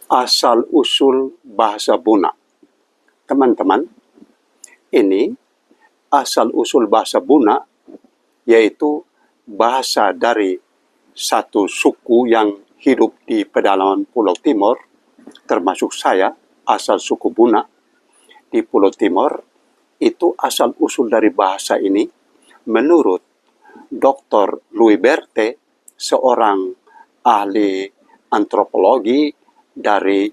asal-usul bahasa Buna. Teman-teman, ini asal-usul bahasa Buna, yaitu bahasa dari satu suku yang hidup di pedalaman Pulau Timor, termasuk saya, asal suku Buna di Pulau Timor. Itu asal-usul dari bahasa ini menurut Dr. Louis Berthet, seorang ahli antropologi dari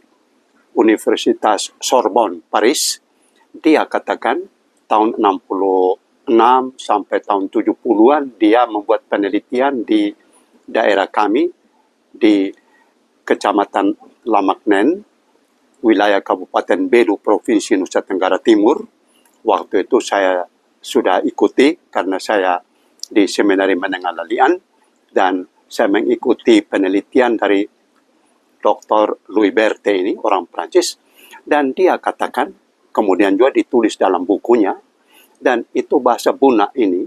Universitas Sorbonne, Paris. Dia katakan tahun 66 sampai tahun 70-an dia membuat penelitian di daerah kami, di Kecamatan Lamaknen, wilayah Kabupaten Belu, Provinsi Nusa Tenggara Timur. Waktu itu saya sudah ikuti karena saya di Seminari Menengah Lalian, dan saya mengikuti penelitian dari Dr. Louis Berthet ini, orang Prancis, dan dia katakan, kemudian juga ditulis dalam bukunya, dan itu bahasa Buna ini,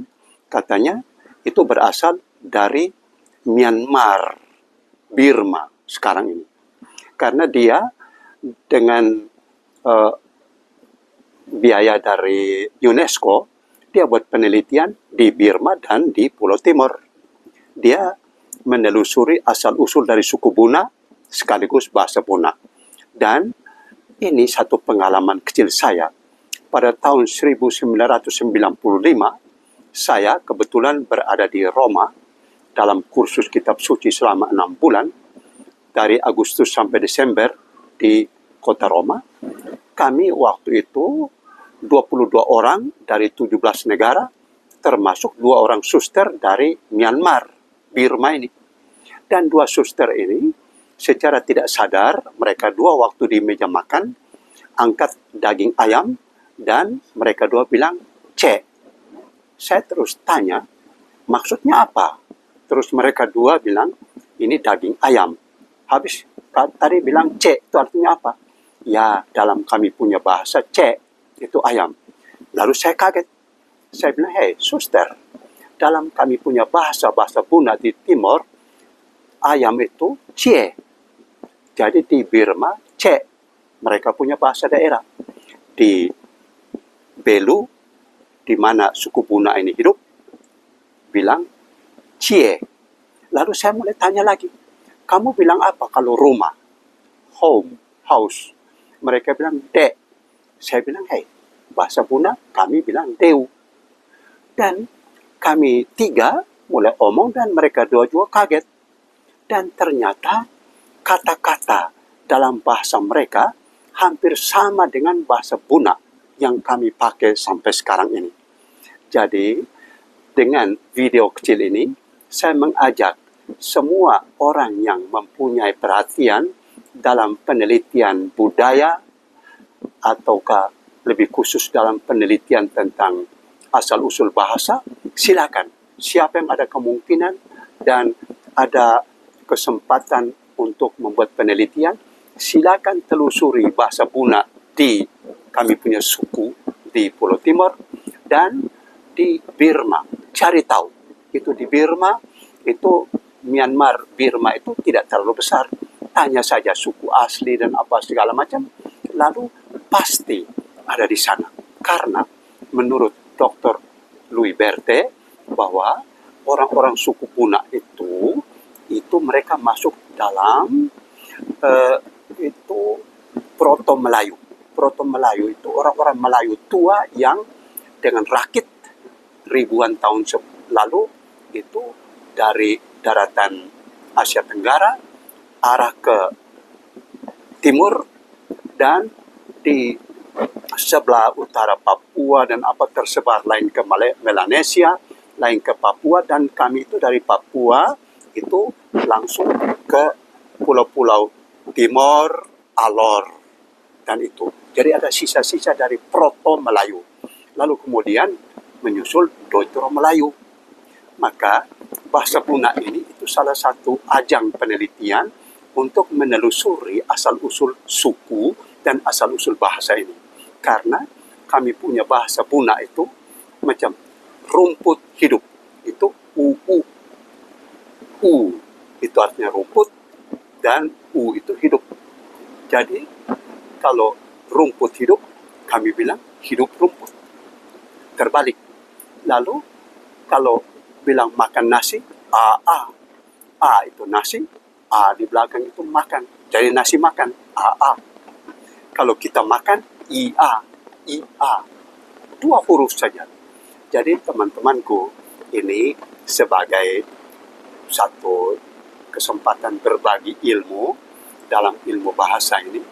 katanya itu berasal dari Myanmar, Birma sekarang ini. Karena dia dengan biaya dari UNESCO, dia buat penelitian di Birma dan di Pulau Timor. Dia menelusuri asal-usul dari suku Buna sekaligus bahasa Buna. Dan ini satu pengalaman kecil saya. Pada tahun 1995, saya kebetulan berada di Roma dalam kursus kitab suci selama 6 bulan, dari Agustus sampai Desember di kota Roma. Kami waktu itu 22 orang dari 17 negara, termasuk 2 orang suster dari Myanmar, Birma ini. Dan 2 suster ini secara tidak sadar, mereka 2 waktu di meja makan, angkat daging ayam, dan mereka 2 bilang, "C." Saya terus tanya, maksudnya apa? Terus mereka 2 bilang, ini daging ayam. Habis tadi bilang C, itu artinya apa? Ya, dalam kami punya bahasa C, itu ayam. Lalu saya kaget. Saya bilang, "Hei, suster, dalam kami punya bahasa Buna di Timor, ayam itu cie. Jadi di Birma, C. Mereka punya bahasa daerah. Di Belu, di mana suku Buna ini hidup, bilang cie." Lalu saya mulai tanya lagi, "Kamu bilang apa kalau rumah? Home, house." Mereka bilang de. Saya bilang, "Hei, bahasa Buna kami bilang deu." Dan kami 3 mulai omong dan mereka 2 juga kaget. Dan ternyata kata-kata dalam bahasa mereka hampir sama dengan bahasa Buna yang kami pakai sampai sekarang ini. Jadi dengan video kecil ini, saya mengajak semua orang yang mempunyai perhatian dalam penelitian budaya, ataukah lebih khusus dalam penelitian tentang asal-usul bahasa, silakan. Siapa yang ada kemungkinan dan ada kesempatan untuk membuat penelitian, silakan telusuri bahasa Buna di kami punya suku di Pulau Timor dan di Birma. Cari tahu. Itu di Birma, itu Myanmar, Birma itu tidak terlalu besar. Tanya saja suku asli dan apa segala macam, lalu pasti ada di sana. Karena menurut Dr. Louis Berthet, bahwa orang-orang suku Buna itu mereka masuk dalam itu Proto-Melayu. Proto-Melayu itu orang-orang Melayu tua yang dengan rakit ribuan tahun lalu itu dari daratan Asia Tenggara arah ke timur, dan di sebelah utara Papua dan apa tersebar, lain ke Melanesia, lain ke Papua, dan kami itu dari Papua itu langsung ke pulau-pulau Timor, Alor, dan itu. Jadi ada sisa-sisa dari Proto-Melayu. Lalu kemudian menyusul Deutero-Melayu. Maka bahasa Buna ini itu salah satu ajang penelitian untuk menelusuri asal-usul suku dan asal-usul bahasa ini. Karena kami punya bahasa Buna itu macam rumput hidup. Itu uu. U itu artinya rumput, dan u itu hidup. Jadi kalau rumput hidup, kami bilang hidup rumput. Terbalik. Lalu kalau bilang makan nasi, A itu nasi, A di belakang itu makan. Jadi nasi makan, A. Kalau kita makan, IA. Dua huruf saja. Jadi teman-temanku, ini sebagai satu kesempatan berbagi ilmu dalam ilmu bahasa ini,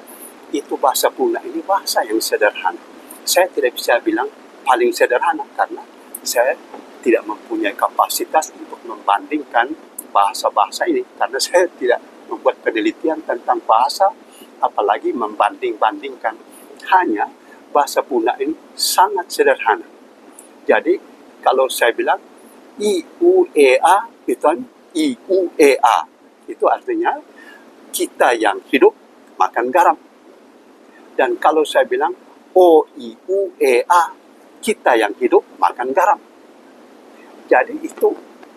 itu bahasa Puna ini bahasa yang sederhana. Saya tidak bisa bilang paling sederhana karena saya tidak mempunyai kapasitas untuk membandingkan bahasa-bahasa ini karena saya tidak membuat penelitian tentang bahasa, apalagi membanding-bandingkan. Hanya bahasa Puna ini sangat sederhana. Jadi kalau saya bilang IUEA itu artinya kita yang hidup makan garam. Dan kalau saya bilang OIUEA, kita yang hidup makan garam. Jadi itu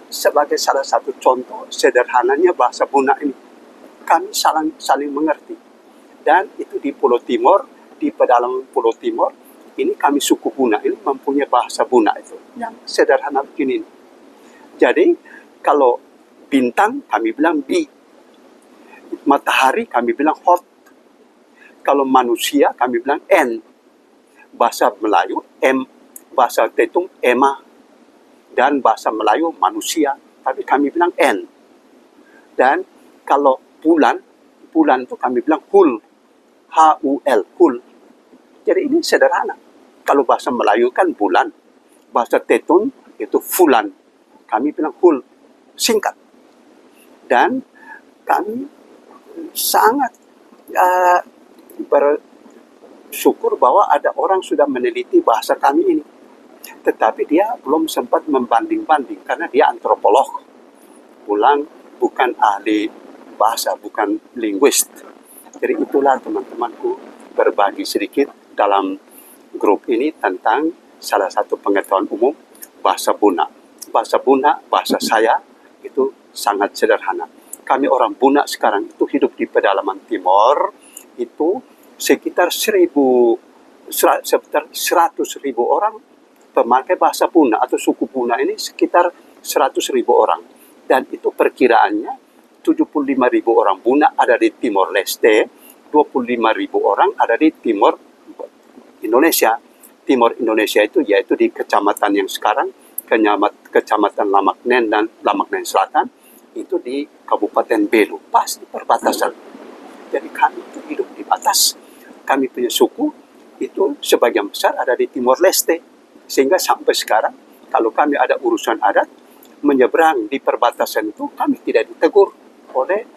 sebagai salah satu contoh sederhananya bahasa Puna ini. Kami saling mengerti. Dan itu di Pulau Timor, di pedalaman Pulau Timor, ini kami suku Puna ini mempunyai bahasa Puna itu yang sederhana begini. Jadi kalau bintang kami bilang bi, matahari kami bilang hot, kalau manusia kami bilang n, bahasa Melayu m, bahasa Tetung ema, dan bahasa Melayu manusia, tapi kami bilang n. Dan kalau bulan itu kami bilang hul, HUL, hul. Jadi ini sederhana. Kalau bahasa Melayu kan bulan, bahasa Tetun itu fulan, kami bilang hul, singkat. Dan kami sangat bersyukur bahwa ada orang sudah meneliti bahasa kami ini. Tetapi dia belum sempat membanding-banding karena dia antropolog. Bukan ahli bahasa, bukan linguist. Jadi itulah teman-temanku berbagi sedikit dalam grup ini tentang salah satu pengetahuan umum bahasa Puna. Bahasa Puna, bahasa saya itu sangat sederhana. Kami orang Puna sekarang itu hidup di pedalaman Timor, itu sekitar 100.000 orang pemakai bahasa Puna atau suku Puna ini sekitar 100.000 orang. Dan itu perkiraannya 75.000 orang Puna ada di Timor Leste, 25.000 orang ada di Timor Indonesia. Timor Indonesia itu yaitu di kecamatan yang sekarang, kecamatan Lamaknen dan Lamaknen Selatan, itu di Kabupaten Belu, pas di perbatasan. Jadi kami itu hidup di batas. Kami punya suku itu sebagian besar ada di Timor Leste. Sehingga sampai sekarang, kalau kami ada urusan adat, menyeberang di perbatasan itu, kami tidak ditegur oleh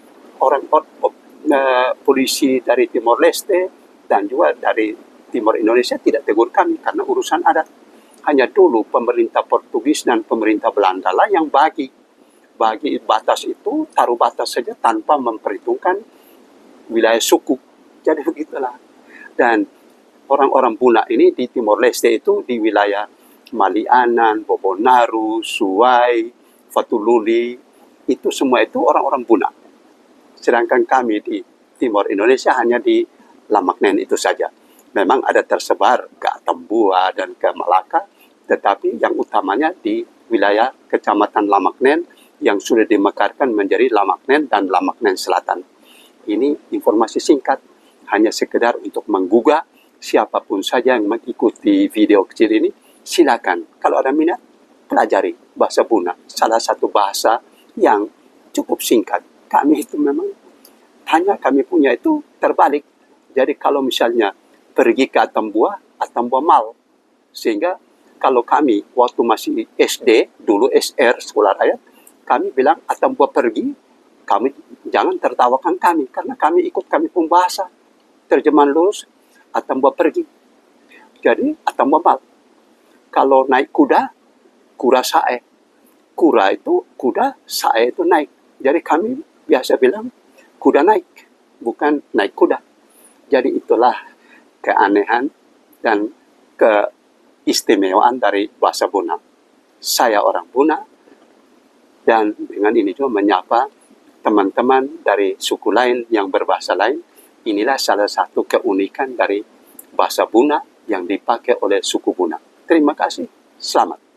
polisi dari Timor Leste dan juga dari Timor Indonesia tidak tegur kami karena urusan adat. Hanya dulu pemerintah Portugis dan pemerintah Belanda lah yang bagi batas itu, taruh batas saja tanpa memperhitungkan wilayah suku. Jadi begitulah. Dan orang-orang Puna ini di Timor Leste itu di wilayah Malianan, Bobonaru, Suai, Fatululi, itu semua itu orang-orang Puna. Sedangkan kami di Timor Indonesia hanya di Lamaknen itu saja. Memang ada tersebar ke Atambua dan ke Malaka, tetapi yang utamanya di wilayah Kecamatan Lamaknen yang sudah dimekarkan menjadi Lamaknen dan Lamaknen Selatan. Ini informasi singkat, hanya sekedar untuk menggugah siapapun saja yang mengikuti video kecil ini, silakan. Kalau ada minat, pelajari bahasa Puna. Salah satu bahasa yang cukup singkat. Kami itu memang hanya kami punya itu terbalik. Jadi kalau misalnya pergi ke Atambua mal. Sehingga kalau kami waktu masih SD, dulu SR, sekolah rakyat, kami bilang Atambua pergi, kami jangan tertawakan kami, karena kami ikut kami pun bahasa. Terjemahan lurus, Atambua pergi. Jadi Atambua mal. Kalau naik kuda, kura sae. Kura itu kuda, sae itu naik. Jadi kami biasa bilang kuda naik, bukan naik kuda. Jadi itulah keanehan dan keistimewaan dari bahasa Puna. Saya orang Puna, dan dengan ini juga menyapa teman-teman dari suku lain yang berbahasa lain Inilah salah satu keunikan dari bahasa Buna yang dipakai oleh suku Buna. Terima kasih. Selamat.